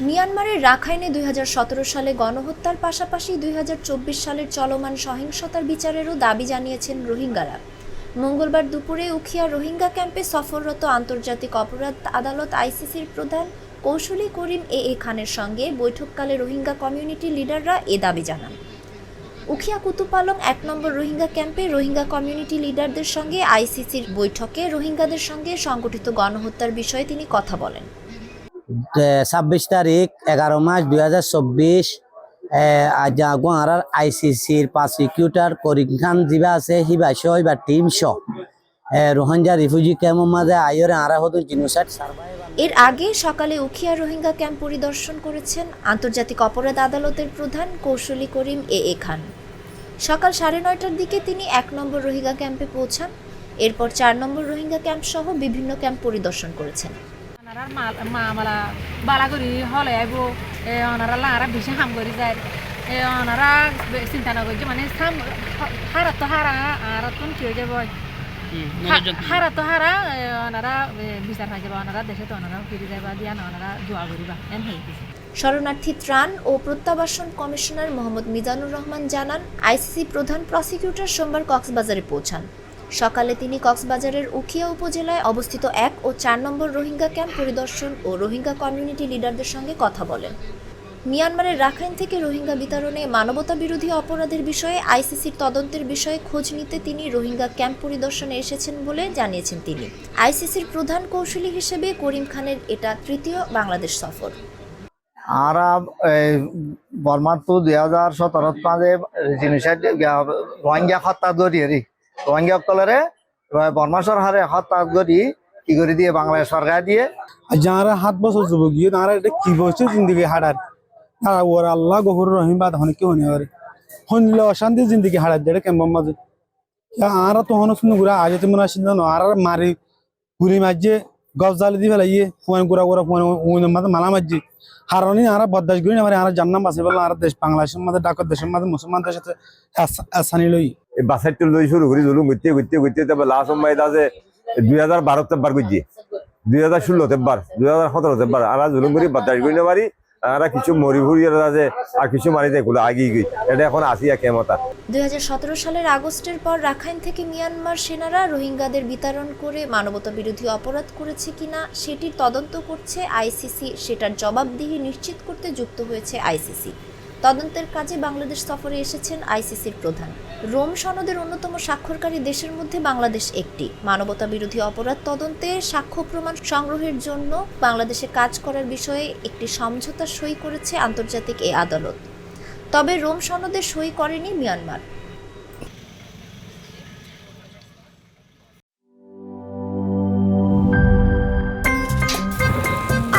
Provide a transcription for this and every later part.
মিয়ানমারের রাখাইনে ২০১৭ সালে গণহত্যার পাশাপাশি ২০২৪ সালের চলমান সহিংসতার বিচারেরও দাবি জানিয়েছেন রোহিঙ্গারা। মঙ্গলবার দুপুরে উখিয়া রোহিঙ্গা ক্যাম্পে সফররত আন্তর্জাতিক অপরাধ আদালত আইসিসির প্রধান কৌশলী করিম এ খানের সঙ্গে বৈঠককালে রোহিঙ্গা কমিউনিটি লিডাররা এ দাবি জানান। উখিয়া কুতুপালং ১ নম্বর রোহিঙ্গা ক্যাম্পে রোহিঙ্গা কমিউনিটি লিডারদের সঙ্গে আইসিসির বৈঠকে রোহিঙ্গাদের সঙ্গে সংগঠিত গণহত্যার বিষয়ে তিনি কথা বলেন। ২৬ তারিখ ১১ মাস ২০২৪ আজ গুয়াহারার আইসিসির প্রসিকিউটর করিম খান যিবা আছে হিবা সহ বা টিম সহ রোহিঙ্গা রিফিউজি ক্যাম্পের মাঝে আইরে আরা হতো জিনোসাইড সার্ভাইভাল। এর আগে সকালে উখিয়া রোহিঙ্গা ক্যাম্প পরিদর্শন করেছেন আন্তর্জাতিক অপরাধ আদালতের প্রধান কৌশলী করিম এ খান। সকাল ৯:৩০টার দিকে তিনি ১ নম্বর রোহিঙ্গা ক্যাম্পে পৌঁছান। এরপর ৪ নম্বর রোহিঙ্গা ক্যাম্প সহ বিভিন্ন ক্যাম্প পরিদর্শন করেছেন। মামালা বালাগুড়ি হলে আইব ওনারা লারা বেশি হাম করে যায় ওনারা চিন্তা না করছে মানে হারা তো হারা আর কোন কি হয়ে যাব হারা তো হারা ওনারা বিচার হয়ে যাব ওনারা দেশে তো ওনারা ফিরে যাবা দিয়া না ওনারা দোয়া করিবা এন হয়ে গেছে। শরণার্থী ত্রাণ ও প্রত্যাবাসন কমিশনার মোহাম্মদ মিজানুর রহমান জানান, আইসিসি প্রধান প্রসিকিউটর সোমবার কক্সবাজারে পৌঁছান। সকালে তিনি কক্সবাজারের উখিয়া উপজেলায় অবস্থিত ১ ও ৪ নম্বর রোহিঙ্গা ক্যাম্প পরিদর্শন ও রোহিঙ্গা কমিউনিটি লিডারদের সঙ্গে কথা বলেন। মিয়ানমারের রাখাইন থেকে রোহিঙ্গা বিতাড়নে মানবতা বিরোধী অপরাধের বিষয়ে আইসিসির তদন্তের বিষয়ে খোঁজ নিতে তিনি রোহিঙ্গা ক্যাম্প পরিদর্শনে এসেছেন বলে জানিয়েছেন তিনি। আইসিসির প্রধান কৌশলী হিসেবে করিম খানের এটা তৃতীয় বাংলাদেশ সফর। আরা বর্মার তো ২০১৭ মাঝে জিনিসের রোহিঙ্গা হত্যা ধরিয়ে রোহিঙ্গা কলরে বর্মা সরকারে হত্যা করি কি করে দিয়ে বাংলাদেশ সরকার দিয়ে যারা ৭ বছর যুবক গিয়ে তারা এটা কি বলছে জিন্দিগি হারার তারা ওর আল্লাহ গফুর রহিম বাদ হনে কি হনে পারে হনলে অশান্তি জিন্দিগি হারার যেটা কেমন মাঝে আর তো হন শুনে ঘুরা আগে তো মনে আসছিল না আর মারি গুলি মাঝে গপ জালি দিয়ে ফেলাইয়ে ফোন গুড়া গুড়া ফোন মাঝে মালা মাঝে হারনি আর বদাস করি না আর জান্নাম বাঁচে বললাম আর দেশ বাংলাদেশের মাঝে ডাকত দেশের মাঝে মুসলমানদের সাথে আসানি লই বাসাইটো লই শুরু করি জুলুম ঘুরতে ঘুরতে ঘুরতে তারপর লাস্ট সময় আছে ২০১২ বার করছি ২০১৬ বার ২০১৭ বার আর জুলুম করি বাতাস করি না পারি আর কিছু মরি ভুড়ি আছে আর কিছু মারি দেয় আগিয়ে গই এটা এখন আসিয়া কেমতা। ২০১৭ সালের আগস্টের পর রাখাইন থেকে মিয়ানমার সেনারা রোহিঙ্গাদের বিতাড়ন করে মানবতা বিরোধী অপরাধ করেছে কিনা সেটির তদন্ত করছে আইসিসি। সেটার জবাবদিহি নিশ্চিত করতে যুক্ত হয়েছে আইসিসি। তদন্তের কাজে বাংলাদেশ সফরে এসেছেন আইসিসির প্রধান। রোম সনদের অন্যতম স্বাক্ষরকারী দেশের মধ্যে বাংলাদেশ একটি। মানবতা বিরোধী অপরাধ তদন্তে সাক্ষ্য প্রমাণ সংগ্রহের জন্য বাংলাদেশে কাজ করার বিষয়ে একটি সমঝোতা সই করেছে আন্তর্জাতিক এই আদালত। তবে রোম সনদে সই করেনি মিয়ানমার।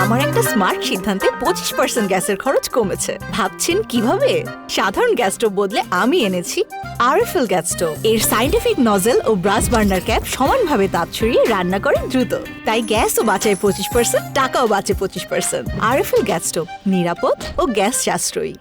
আমার একটা স্মার্ট সিদ্ধান্তে ২৫% গ্যাসের খরচ কমেছে। ভাবছেন কিভাবে? সাধারণ গ্যাস স্টোভ বদলে আমি এনেছি আরএফএল গ্যাস স্টোভ। এর সাইন্টিফিক নজল ও ব্রাস বার্নার ক্যাপ সমানভাবে তাপ ছড়িয়ে রান্না করে দ্রুত। তাই গ্যাসও বাঁচায় ২৫%, টাকাও বাঁচে ২৫%। আরএফএল গ্যাস স্টোভ নিরাপদ ও গ্যাস সাশ্রয়ী।